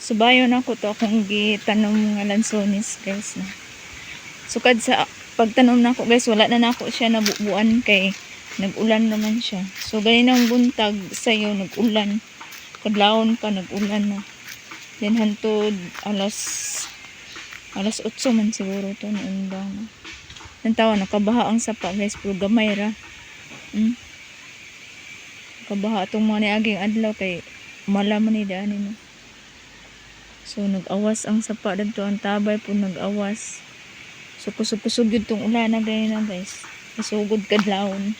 Subayon ako to akong gitanom nga lansones guys na. Sukad sa pagtanom nako guys, wala na nako siya nabubuan kay nag-ulan naman siya. So ganinang buntag sayo nag-ulan. Kadlawon pa nag-ulan na. Then hantod alas 8 man siguro to ni undang. Nantawa nakabaha ang sapa guys, pero gamay ra. Kabaha itong mga niaging adlaw kay malaman ni daan no. So nag-awas ang sapa dito, ang tabay po nag-awas. So kusog-kusog yun itong ulan na ganyan na guys. Nasugod kadlawon.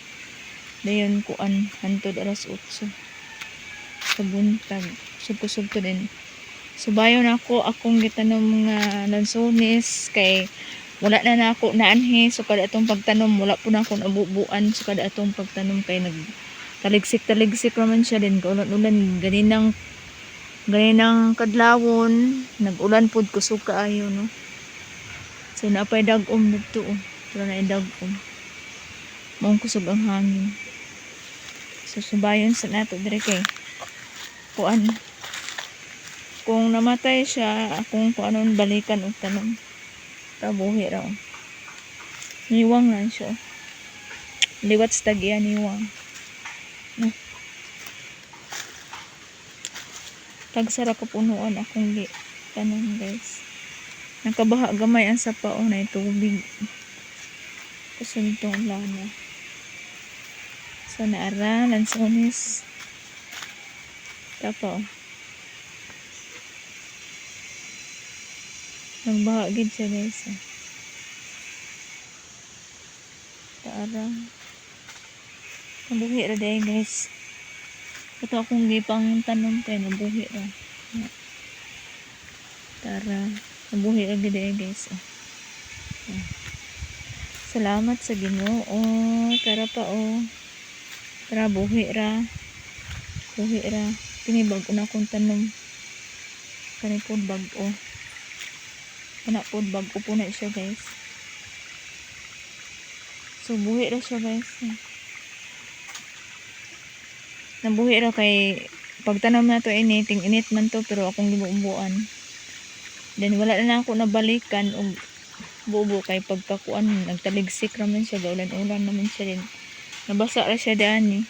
Dayon kuan hantod alas 8 sa buntag. Kusog-kusog to din. So bayon ako akong gitanom nga lansones kay wala na ako naanhi. So kada atong pagtanom wala po na akong abubuan. So kada atong pagtanom kay taligsik naman siya din kaulan-ulan ganinang kadlawon nag-ulan pud kusog kaayo no. So napay dag-om dito pero na dag-om mong kusog ang hangin. So subayon sa nato dire kay kuan kung namatay siya akong kuanon balikan og tanom tabuhi raw niwang lang siya liwat sa tagya niwang no. Tagsara ko punuan akong tanom guys. Nakabaha gamay ang sapa na tubig. Kusog itong lana. So naara lansones. Tapo. Nagbaha gid siya guys. Taara. Nabuhi ra day guys. Ito akong gipang tanom kay nabuhi ra. Tara, nabuhi ra gid guys. Salamat sa Ginoo. Tara pa Tara buhi ra. Buhi ra. Kini bag-o na akong tanom. Kani pod bag-o. Kana pod bag-o po na siya guys. So buhi ra siya guys. Nabuhi ra kay pagtanom na to ting init man to pero akong gibubuan. Then wala na ako nabalikan og bubo kay pagkakuan nagtaligsik raman siya gaulan-ulan naman siya din. Nabasa ra siya daan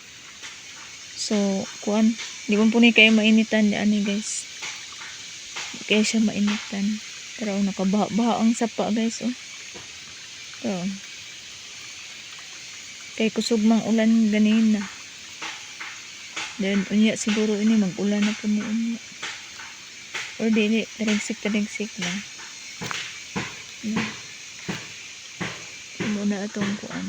So kuan di man puni kay mainitan daan guys. Kaya siya mainitan. Pero nakabaha-baha ang sapa guys So kay kusog mang ulan ganina. Then unya siguro ini mag-ulan na po ni unya. Or dili, taligsik lang. Muna atong kuan.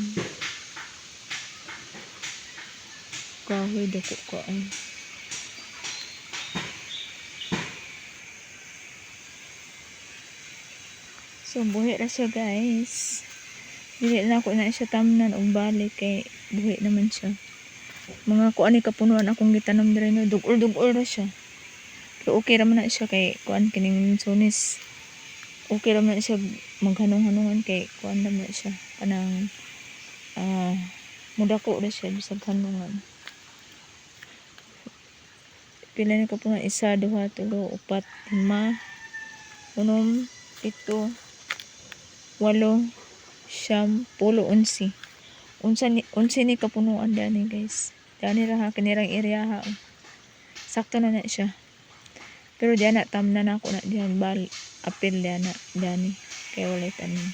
Kahoy dako kuan. So buhi ra siya guys. Dili na ako na siya tamnan og balik kay buhi naman siya. Mga kuan ni kapunuan akong gitanom dire no dugol-dugol ra siya. Pero okay ra man na siya kay kuan kining lansones. Okay ra man na siya maghanong-hanungan kay kuan ra man siya kanang mudako ra siya bisag hanungan. Pila ni kapunuan 1 2 3 4 5 6 7 8 8 9 10 11 11 ni kapunuan dani guys. Dani ra kanirang area sakto na siya. Pero diyan na tamna na ako na diyan apil diyan na dani kay walay tanim.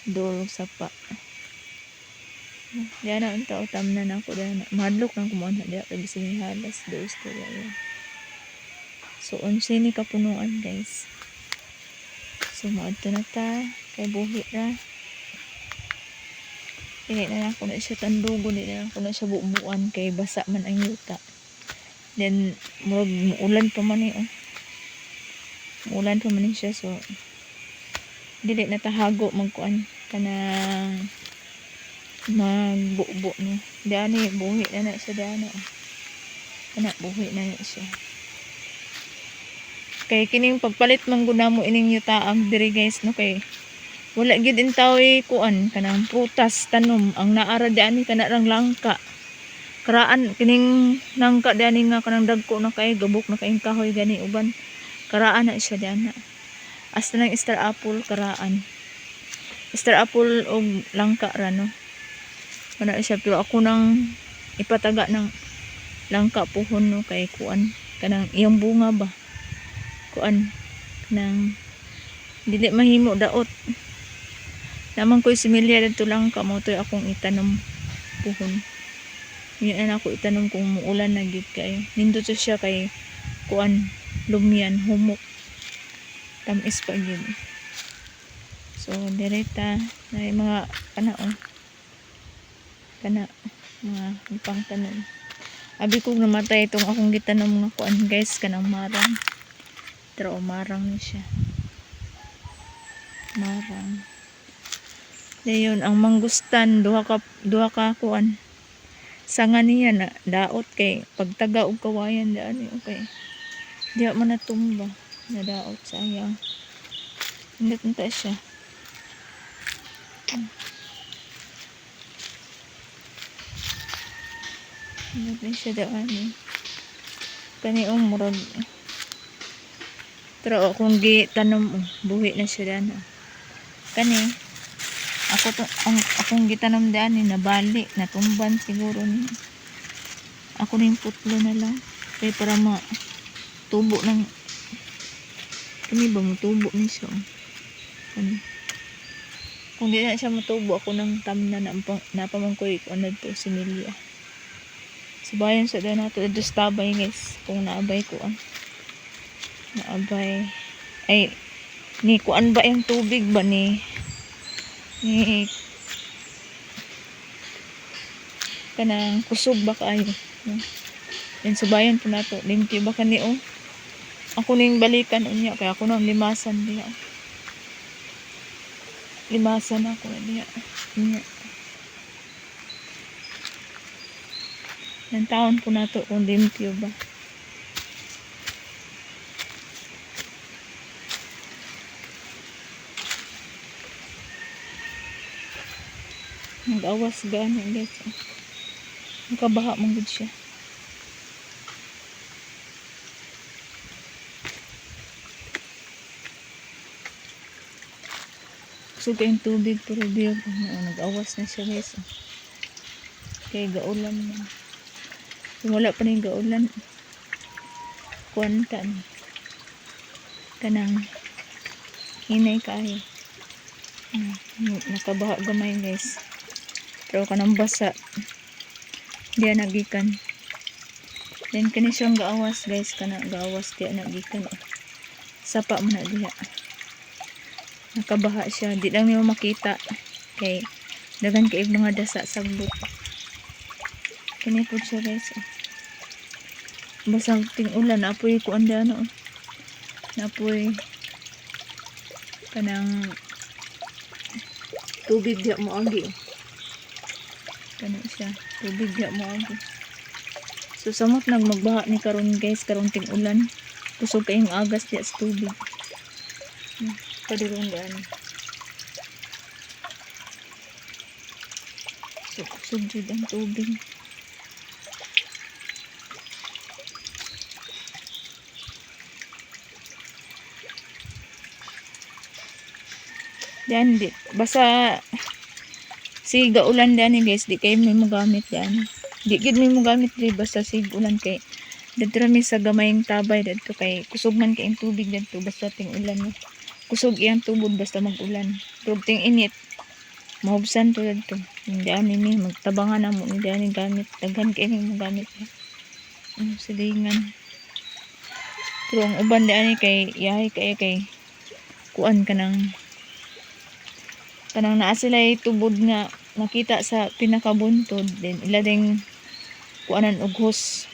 Dulog sapa. Diyan na unta tamna na ako diyan. Madlok nang kumuan na diyan kay bising halas dos to yan. So 11 ni kapunuan guys. So maadto na ta kay buhi ra. Dili na ako na siya tandugo, dili na ako na siya bubuan kay basa man ang yuta. Then ulan pa man ulan pa man siya so dili na tahago magkuan kana magbubo no. Dani buhi na siya dana. Kana buhi na siya. Kay kining pagpalit man gud namo ining yutaang diri guys no kay wala gid intaw kuan kanang prutas tanom ang naara diani kana rang langka. Karaan kining nangka diani nga kanang dagko na kay gabok na kay kahoy gani uban Karaan na siya dana. Hasta ng star apple karaan. Star apple o langka ra no. Kana siya pero ako nang ipataga ng langka puhon no kay kuan kanang iyang bunga ba. Kuan nang dili mahimo daot. Naman ko'y similya dito langka mo to'y akong itanom puhon. Yun na ako itanom kung muulan na gid kayo. Nindot siya kay kuan lumian humok. Tamis pa gid. So direta na mga kana kana mga ipang tanom. Abi kong namatay itong akong gitanom nga kuan guys kanang marang. Pero marang ni siya. Marang. Dayon ang mangustan duha ka kuan. Sanga niya na daot kay pagtaga og kawayan daan okay. Diya man natumba na daot sayang. Hindi punta siya. Hindi siya daan kani murag pero kung gitanom buhi na siya daan kani akong gitanom daan nabali natumban siguro ni ako ning putlo na lang kay para tubo ng kani ba mutubo ni siya ano kung di na siya matubo ako ng tamna na napamangkoy ko ano to similya subayan sa daan nato dos tabay guys kung naabay ko naabay ay ni kuan ba yung tubig ba ni kanang kusog ba kayo yan subayan po nato limpyo ba kani ako ning balikan unya kaya ako nang limasan diha limasan ako diha unya ng taon po nato kung limpyo ba nag-awas gani guys nakabaha mong gud siya so kayong tubig pero biyog nag-awas na siya guys kay gaulan na wala pa rin gaulan kuwantan kanang hinay kayo nakabaha gamay guys pero kanang basa diya nagikan then kani siyang gaawas guys kana gaawas diya nagikan sapa mo na diya nakabaha siya di lang niyo makita kay dagan kay mga dasa sagbot kani po siya guys basang ting ulan apoy ko anda napoy kanang tubig diya mo agi kani siya tubig diya mo agi so samot magbaha ni karon guys karon ting ulan kusog kayong agas diya sa tubig padirong gani so kusog jud ang tubig yan di basta si gaulan dyan guys di kayo may magamit dyan di gid may magamit di basta si ulan kay dito rami sa gamayng tabay dito kay kusog man kayong tubig dito basta ting ulan kusog iyang tubod basta mag-ulan pero ting init mahubsan to dito hindi ani magtabangan na mo hindi ani gamit daghan kayo may magamit silingan pero ang uban dyan kay yahay kay kuan kanang naa sila tubod nga nakita sa pinakabuntod din ila ding kuanan og hos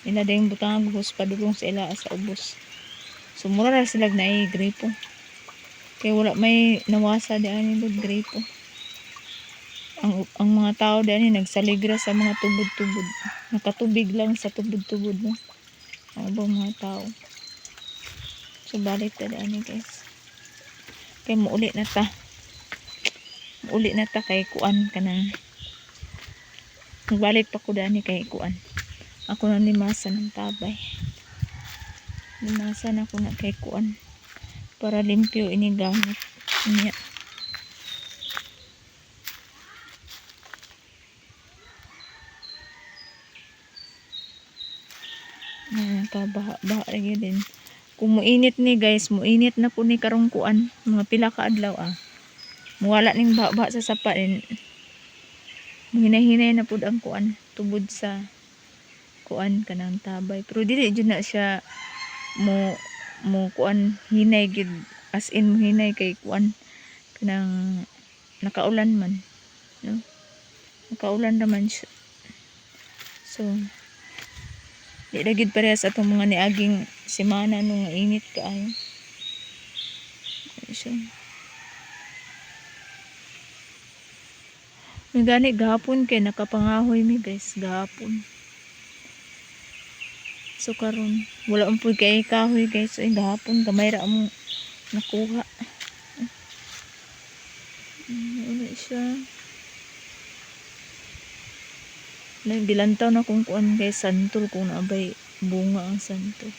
ila ding butang og hos padulong sa ila sa ubos so mura ra sila na gripo kay wala may nawasa diyan ni gripo ang mga tao diyan nagsaligra sa mga tubod-tubod nakatubig lang sa tubod-tubod ang mga tao so balik ta diyan guys kay muulit na ta kay kuan kanang nagbalik pa ko dani kay kuan ako nang limasan ng tabay Lunasan ako na kay kuan para limpyo ini gamit niya. Kabaha-baha lagi din. Kung muinit ni guys, muinit na po ni karong kuan, mga pila ka adlaw muwala ning baha sa sapa din. Hinay-hinay na pud ang kuan tubod sa kuan kanang tabay. Pero dili jud na siya mo kuan hinay gid, as in hinay kay kuan kanang nakaulan man, no? Nakaulan naman siya. So di ra gid parehas atong mga niaging semana nung init kaayo. So, may gani gahapon kay nakapangahoy mi guys gahapon. So karon wala man pud kay kahoy guys. So gahapon gamay ra mo nakuha. Ano siya? Nagdilantaw na kung kuan guys, santol kung naabay bunga ang santol.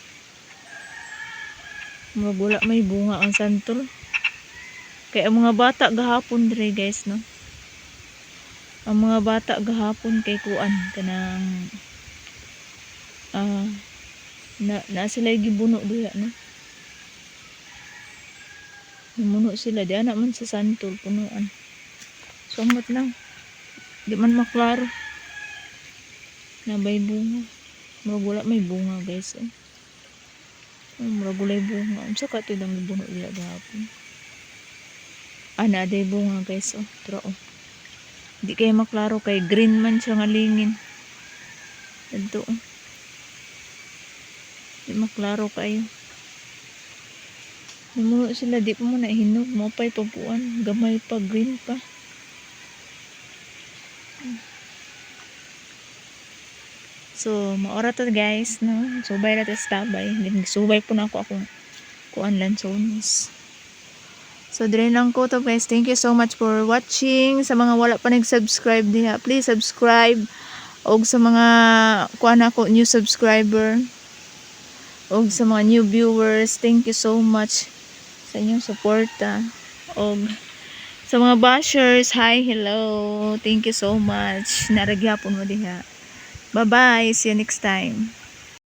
Wala may bunga ang santol. Kaya ang mga bata gahapon dire guys, no? Ang mga bata gahapon kay kuan kanang na sila gibuno diha, no? Namuno sila di ana man sa santol punuan. Sumot lang. Di man maklaro. Nabay bunga. Wala may bunga guys. Wala bunga. Unsa ka to dang gibuno dila gahapon. Ana day bunga guys. Pero di kay maklaro kay green man siya nga lingin. Adto. Di maklaro kayo. Namuno sila di pa mo na hinog mo pa'y papuan. Gamay pa, green pa. So, maora to guys, no? Subay na to sa tabay. Subay po na ako akong kuan lansones. So, dire lang ko to guys. Thank you so much for watching. Sa mga wala pa nag-subscribe diha, please subscribe. Og sa mga kuan ako, new subscriber. Og sa mga new viewers, thank you so much sa inyong suporta. Og sa mga bashers, hi, hello. Thank you so much. Naragyapon mo diha. Bye-bye. See you next time.